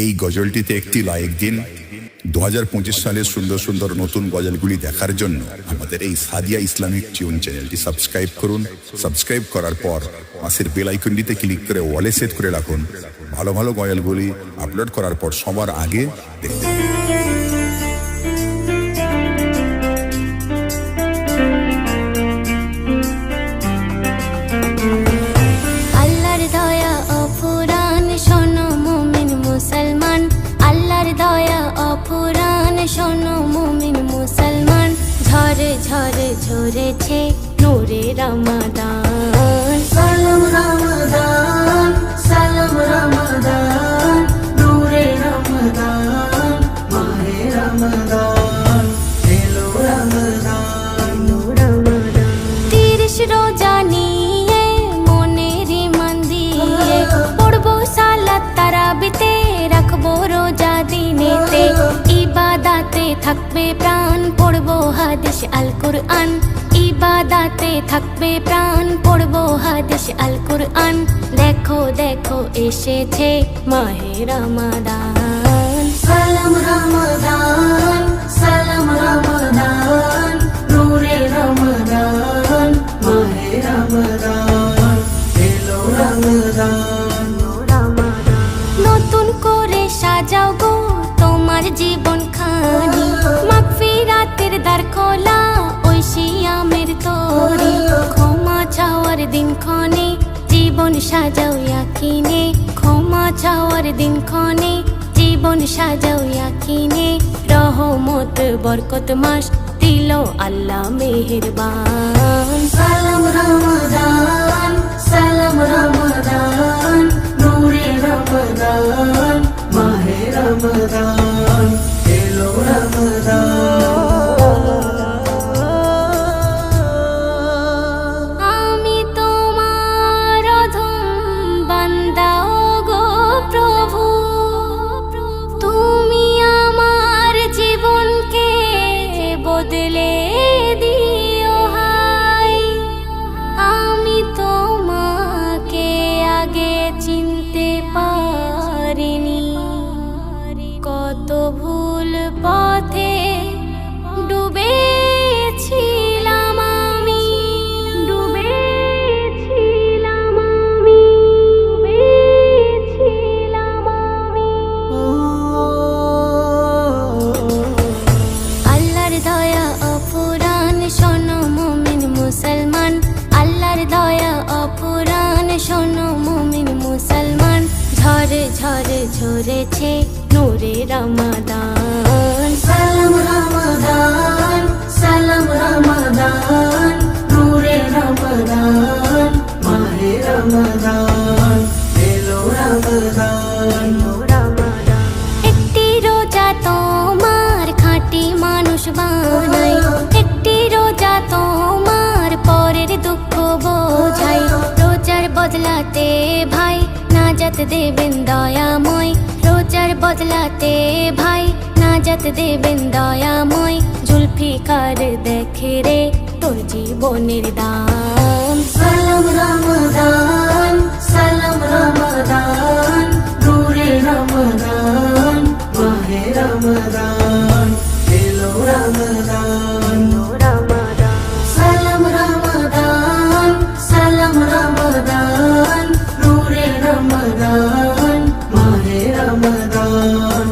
এই গজলটিতে একটি লাইক দিন। 2025 সালের সুন্দর সুন্দর নতুন গজলগুলি দেখার জন্য আমাদের এই সাদিয়া ইসলামিক টিউন চ্যানেলটি সাবস্ক্রাইব করুন। সাবস্ক্রাইব করার পর পাশের বেল আইকনটিতে ক্লিক করে ওয়ালে সেট করে রাখুন। ভালো ভালো গজলগুলি আপলোড করার পর সবার আগে দেখতে ঝরে ঝরেছে নূরে রমাদান। সালাম রমাদান, সালাম রমাদান, নূরে রমাদান, মাহে রমাদান, এলো রমাদান, রমাদান। 30 রোজা নিয়ে মনের মন দিয়ে পড়বো সালাত তারাবিতে, রাখবো রোজা দিনেতে, ইবাদাতে থাকবে প্রাণ, পড়বো হাদিস আল কুরআন, ইবাদাতে থাকবে প্রাণ, পড়বো হাদিস আল কুরআন। দেখো দেখো এসেছে মাহে রমাদান। সালাম রমাদান, সালাম রমাদান, নূরে রমাদান, মাহে রমাদান, এলো রমাদান, রমাদান। নতুন করে সাজাও গো তোমার জীবন খানি, মাগফিরাতের দ্বার খোলা ওই শিয়ামের তরি, ক্ষমা চাওয়ার দিন ক্ষণে জীবন সাজাও ইয়াকিনে, ক্ষমা চাওয়ার দিন ক্ষণে জীবন সাজাও ইয়াকিনে, রহমত বরকত মাস দিল আল্লাহ মেহেরবান। সালাম রমাদান, সালাম রমাদান, নূরে রমাদান, মাহে রমাদান, এলো রমাদান। আমি তোমার অধম বান্দা গো প্রভু, তুমি আমার জীবনকে বদলে দিও হাই। আমি তোমাকে আগে চিনতে পারিনি, কত ভুল পথে ডুবেছিলাম আমি, ডুবেছিলাম আমি, ডুবেছিলাম আমি। আল্লাহর দয়া অফুরান শোনো মুমিন মুসলমান, আল্লাহর দয়া অফুরান শোনো মুমিন মুসলমান। ঝরে ঝরে ঝরেছে নূরে রমাদান। সালাম রমাদান, সালাম রমাদান, নূরে রমাদান, মাহে রমাদান, এলো রমাদান, রমাদান। একটি রোজা তোমার খাঁটি মানুষ বানাই, একটি রোজা তোমার পরের দুঃখ বোঝাই, রোজার বদলাতে ভাই নাজাত দেবেন দয়াময়, রোজার বদলাতে ভাই নাজাত দেবেন দয়াময়। জুলফিকার দেখে রে তোর জীবনের দাম। সালাম রমাদান, সালাম রমাদান, নূরে রমাদান, মাহে রমাদান, এলো রমাদান, রমাদান। সালাম রমাদান, সালাম রমাদান, নূরে রমাদান, মাহে রমাদান,